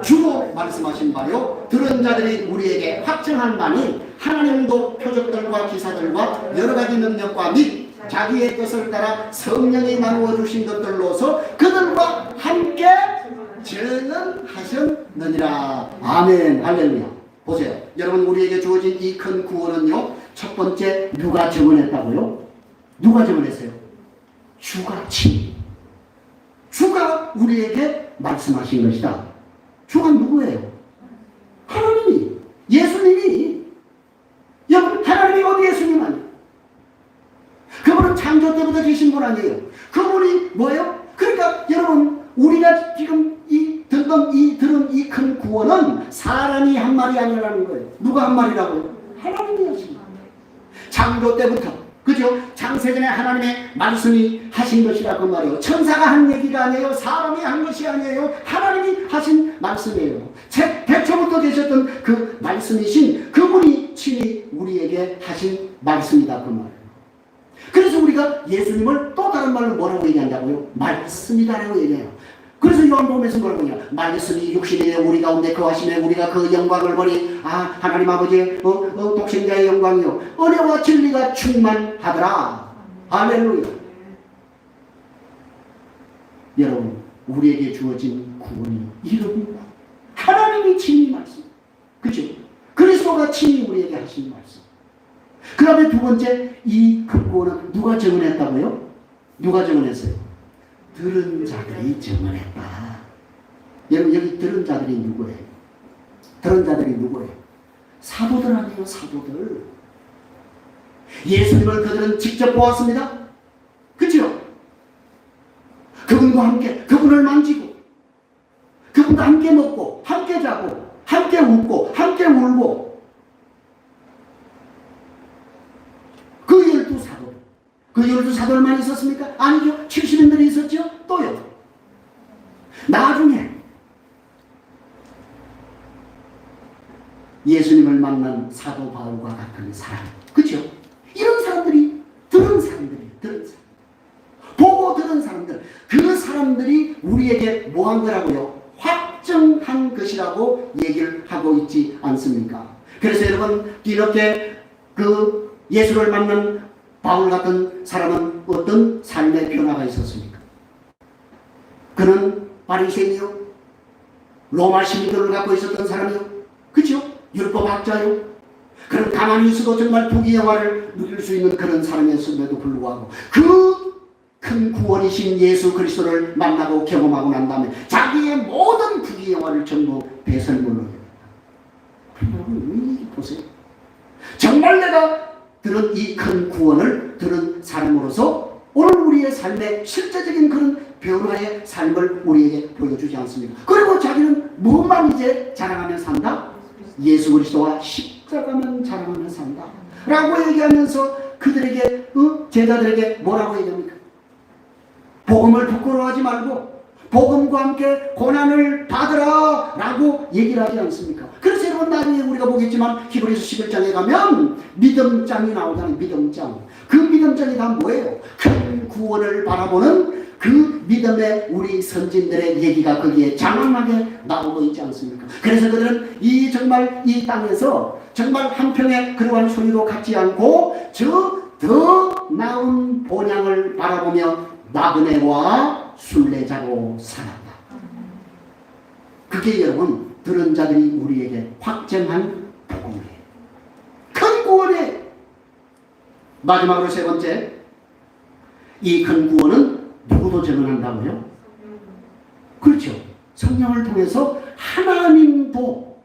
주로 말씀하신 바요 들은 자들이 우리에게 확증한 바니 하나님도 표적들과 기사들과 여러가지 능력과 및 자기의 뜻을 따라 성령이 나누어 주신 것들로서 그들과 함께 증언하셨느니라. 아멘. 할렐루야. 보세요. 여러분 우리에게 주어진 이 큰 구원은요 첫 번째 누가 증언했다고요? 누가 증언했어요? 주가 친히. 주가 우리에게 말씀하신 것이다. 주가 누구예요? 하나님이. 예수님이. 여러분 하나님이 어디 예수님 아니에요? 그분은 창조 때부터 계신 분 아니에요? 그분이 뭐예요? 그러니까 여러분 우리가 지금 들은 이 큰 구원은 사람이 한 말이 아니라는 거예요. 누가 한 말이라고요? 하나님이 하신 거예요. 창조 때부터. 그죠? 창세전에 하나님의 말씀이 하신 것이라 그 말이에요. 천사가 한 얘기가 아니에요. 사람이 한 것이 아니에요. 하나님이 하신 말씀이에요. 대초부터 계셨던 그 말씀이신 그분이 친히 우리에게 하신 말씀이다 그 말이에요. 그래서 우리가 예수님을 또 다른 말로 뭐라고 얘기한다고요? 말씀이다라고 얘기해요. 그래서 요한복음에서 뭐라고 해요? 말씀이 육신이 우리 가운데 거하시네 우리가 그 영광을 보니 하나님 아버지의 독생자의 영광이요 은혜와 진리가 충만하더라. 할렐루야. 여러분 우리에게 주어진 구원이 이런 구원. 하나님이 친히 말씀. 그죠? 그리스도가 친히 우리에게 하신 말씀. 그 다음에 두 번째 이 큰 구원은 누가 증언했다고요? 누가 증언했어요? 들은 자들이 증언했다. 여러분 여기 들은 자들이 누구예요? 들은 자들이 누구예요? 사도들 아니에요. 사도들. 예수님을 그들은 직접 보았습니다. 그렇죠? 그분과 함께 그분을 만지고 그분과 함께 먹고 함께 자고 함께 웃고 함께 울고 그 12사도 그 12사도들만 있었습니까? 아니죠. 70인들이 있었죠. 또요. 나중에 예수님을 만난 사도 바울과 같은 사람. 그렇죠? 이런 사람들이 들은 사람들이 보고 들은 사람들, 그 사람들이 우리에게 뭐 한 거라고요? 확정한 것이라고 얘기를 하고 있지 않습니까? 그래서 여러분, 이렇게 그 예수를 만난 바울 같은 사람은 어떤 삶의 변화가 있었습니까? 그는 바리새인이요, 로마 시민들을 갖고 있었던 사람이요, 그렇죠? 율법학자요. 그는 가만히 있어도 정말 부귀영화를 누릴 수 있는 그런 사람이었음에도 불구하고 그 큰 구원이신 예수 그리스도를 만나고 경험하고 난 다음에 자기의 모든 부귀영화를 전부 배설물로 여러분 보세요. 정말 내가 들은 이 큰 구원을 들은 사람으로서 오늘 우리의 삶의 실제적인 그런 변화의 삶을 우리에게 보여주지 않습니까? 그리고 자기는 무엇만 이제 자랑하며 산다? 예수 그리스도와 십자가만 자랑하며 산다 라고 얘기하면서 그들에게, 제자들에게 뭐라고 얘기합니까? 복음을 부끄러워하지 말고 복음과 함께 고난을 받으라 라고 얘기를 하지 않습니까? 그래서 여러분, 나중에 우리가 보겠지만 히브리서 11장에 가면 믿음장이 나오잖아요. 믿음장. 그 믿음장이 다 뭐예요? 큰 구원을 바라보는 그 믿음의 우리 선진들의 얘기가 거기에 장황하게 나오고 있지 않습니까? 그래서 그들은 정말 이 땅에서 정말 한평의 그러한 소리도 갖지 않고 저 더 나은 본향을 바라보며 나그네와 순례자로 살았다. 그게 여러분, 들은 자들이 우리에게 확정한 복음이에요. 큰 구원이에요. 마지막으로 세 번째, 이 큰 구원은 누구도 증언한다고요? 그렇죠. 성령을 통해서 하나님도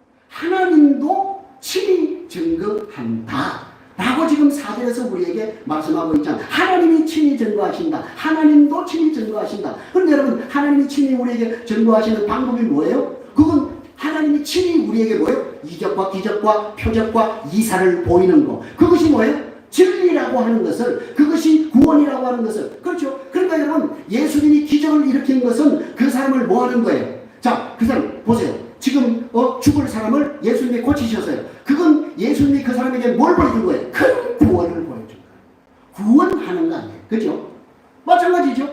친히 증거한다 라고 지금 4절에서 우리에게 말씀하고 있잖아요. 하나님이 친히 증거하신다. 하나님도 친히 증거하신다. 그런데 여러분, 하나님이 친히 우리에게 증거하시는 방법이 뭐예요? 그건 하나님이 친히 우리에게 뭐예요? 이적과 기적과 표적과 이사를 보이는 거. 그것이 뭐예요? 진리라고 하는 것을, 그것이 구원이라고 하는 것을. 그렇죠? 그러니까 여러분, 예수님이 기적을 일으킨 것은 그 사람을 뭐 하는 거예요? 자, 그 사람 보세요. 지금 죽을 사람을 예수님이 고치셨어요. 그건 예수님이 그 사람에게 뭘 보여준 거예요? 큰 구원을 보여준 거예요. 구원하는 거 아니에요. 그죠? 마찬가지죠.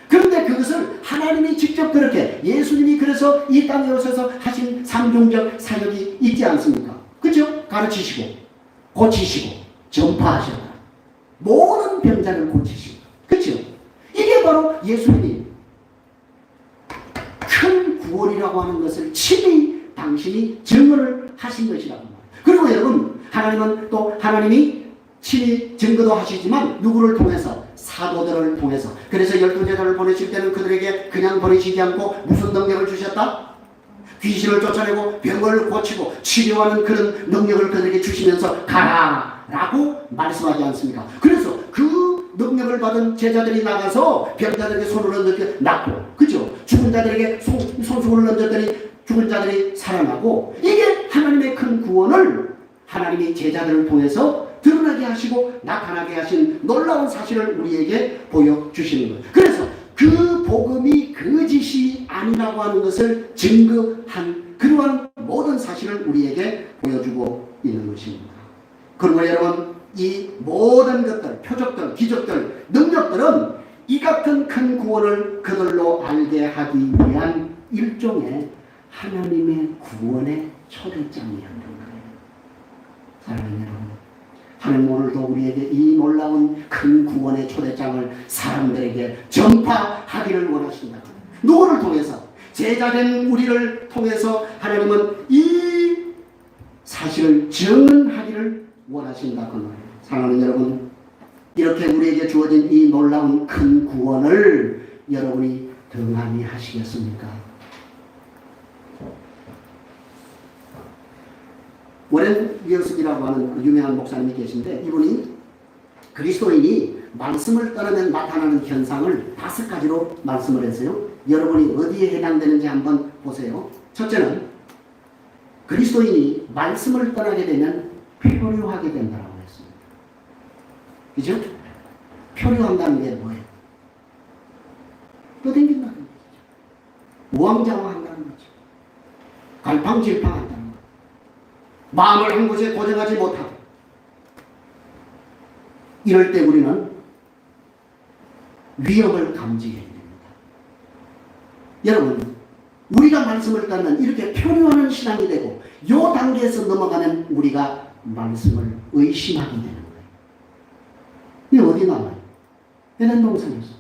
그런데 그것을 하나님이 직접 그렇게, 예수님이 그래서 이 땅에 오셔서 하신 삼종적 사역이 있지 않습니까? 그죠? 가르치시고 고치시고 전파하셨다. 모든 병자를 고치시고. 그죠? 이게 바로 예수님이 큰 구원이라고 하는 것을 친히 당신이 증언을 하신 것이라고 말해요. 그리고 여러분, 하나님은 또 하나님이 친히 증거도 하시지만 누구를 통해서? 사도들을 통해서. 그래서 12제자를 보내실 때는 그들에게 그냥 보내시지 않고 무슨 능력을 주셨다? 귀신을 쫓아내고 병을 고치고 치료하는 그런 능력을 그들에게 주시면서 가라 라고 말씀하지 않습니까? 그래서 그 능력을 받은 제자들이 나가서 병자들에게 손을 얹었더니 낫고, 그죠? 죽은 자들에게 손수건을 얹었더니 죽은 자들이 살아나고, 이게 하나님의 큰 구원을 하나님이 제자들을 통해서 드러나게 하시고 나타나게 하신 놀라운 사실을 우리에게 보여주시는 거예요. 그래서 그 복음이 거짓이 아니라고 하는 것을 증거한 그러한 모든 사실을 우리에게 보여주고 있는 것입니다. 그러므로 여러분, 이 모든 것들, 표적들, 기적들, 능력들은 이 같은 큰 구원을 그들로 알게 하기 위한 일종의 하나님의 구원의 초대장이었던 거예요. 사랑하는 여러분, 하나님 오늘도 우리에게 이 놀라운 큰 구원의 초대장을 사람들에게 전파하기를 원하신다. 누구를 통해서? 제자된 우리를 통해서 하나님은 이 사실을 증언하기를 원하신다. 그 말이에요. 사랑하는 여러분, 이렇게 우리에게 주어진 이 놀라운 큰 구원을 여러분이 등한히 하시겠습니까? 워렌 위어스기라고 하는 유명한 목사님이 계신데, 이분이 그리스도인이 말씀을 떠나면 나타나는 현상을 5가지로 말씀을 했어요. 여러분이 어디에 해당되는지 한번 보세요. 첫째는 그리스도인이 말씀을 떠나게 되면 표류하게 된다고 했습니다. 그죠? 표류한다는 게 뭐예요? 떠댕긴다는 거죠. 우왕좌왕한다는 거죠. 갈팡질팡한다는 거죠. 마음을 한 곳에 고정하지 못하고 이럴 때 우리는 위험을 감지해야 됩니다. 여러분, 우리가 말씀을 따르면 이렇게 표류하는 신앙이 되고 이 단계에서 넘어가면 우리가 말씀을 의심하게 되는 거예요. 이게 어디 나와요? 에덴 동산에서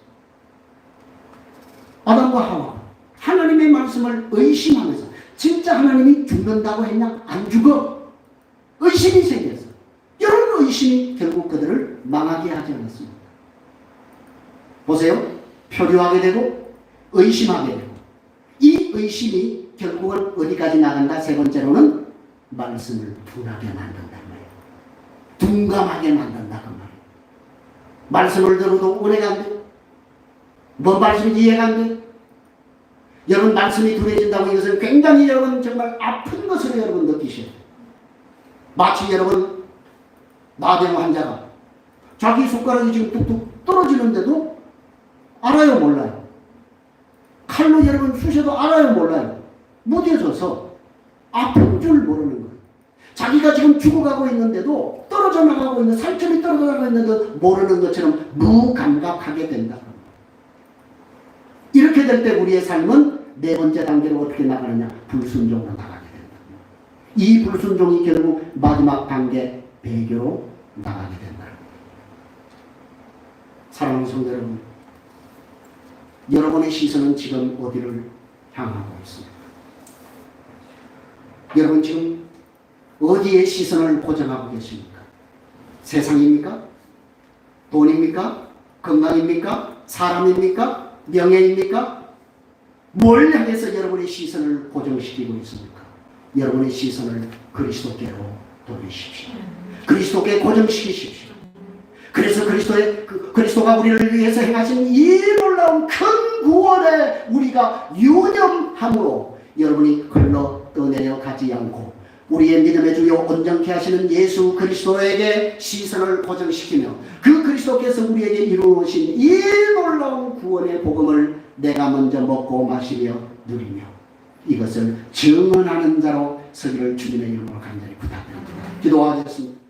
아담과 하와 하나님의 말씀을 의심하면서 진짜 하나님이 죽는다고 했냐? 안 죽어. 의심이 생겼어. 이런 의심이 결국 그들을 망하게 하지 않았습니다. 보세요. 표류하게 되고 의심하게 되고 이 의심이 결국은 어디까지 나간다? 세 번째로는 말씀을 둔하게 만든단 말이에요. 둔감하게 만든다 그 말이에요. 말씀을 들어도 은혜가 안 돼. 뭔 말씀인지 이해가 안 돼. 여러분 말씀이 둔해진다고 이것은 굉장히 여러분 정말 아픈 것으로 여러분 느끼셔야 돼요. 마치 여러분 나병 환자가 자기 손가락이 지금 뚝뚝 떨어지는데도 알아요 몰라요? 칼로 여러분 쑤셔도 알아요 몰라요? 무뎌져서 아픈 줄 모르는 거예요. 자기가 지금 죽어가고 있는데도 떨어져 나가고 있는 살점이 떨어져 나가고 있는데도 모르는 것처럼 무감각하게 된다. 이렇게 될 때 우리의 삶은 네 번째 단계로 어떻게 나가느냐? 불순종으로 나가게 된다. 이 불순종이 결국 마지막 단계 배교로 나가게 된다. 사랑하는 성도 여러분, 여러분의 시선은 지금 어디를 향하고 있습니까? 여러분 지금 어디에 시선을 고정하고 계십니까? 세상입니까? 돈입니까? 건강입니까? 사람입니까? 명예입니까? 뭘 향해서 여러분의 시선을 고정시키고 있습니까? 여러분의 시선을 그리스도께로 돌리십시오. 그리스도께 고정시키십시오. 그래서 그리스도가 우리를 위해서 행하신 이 놀라운 큰 구원에 우리가 유념함으로 여러분이 흘러 떠내려 가지 않고 우리의 믿음의 주요 온전케 하시는 예수 그리스도에게 시선을 고정시키며 그 그리스도께서 우리에게 이루어진 이 놀라운 구원의 복음을 내가 먼저 먹고 마시며 누리며 이것을 증언하는 자로 서기를 주님의 이름으로 간절히 부탁드립니다. 기도하겠습니다.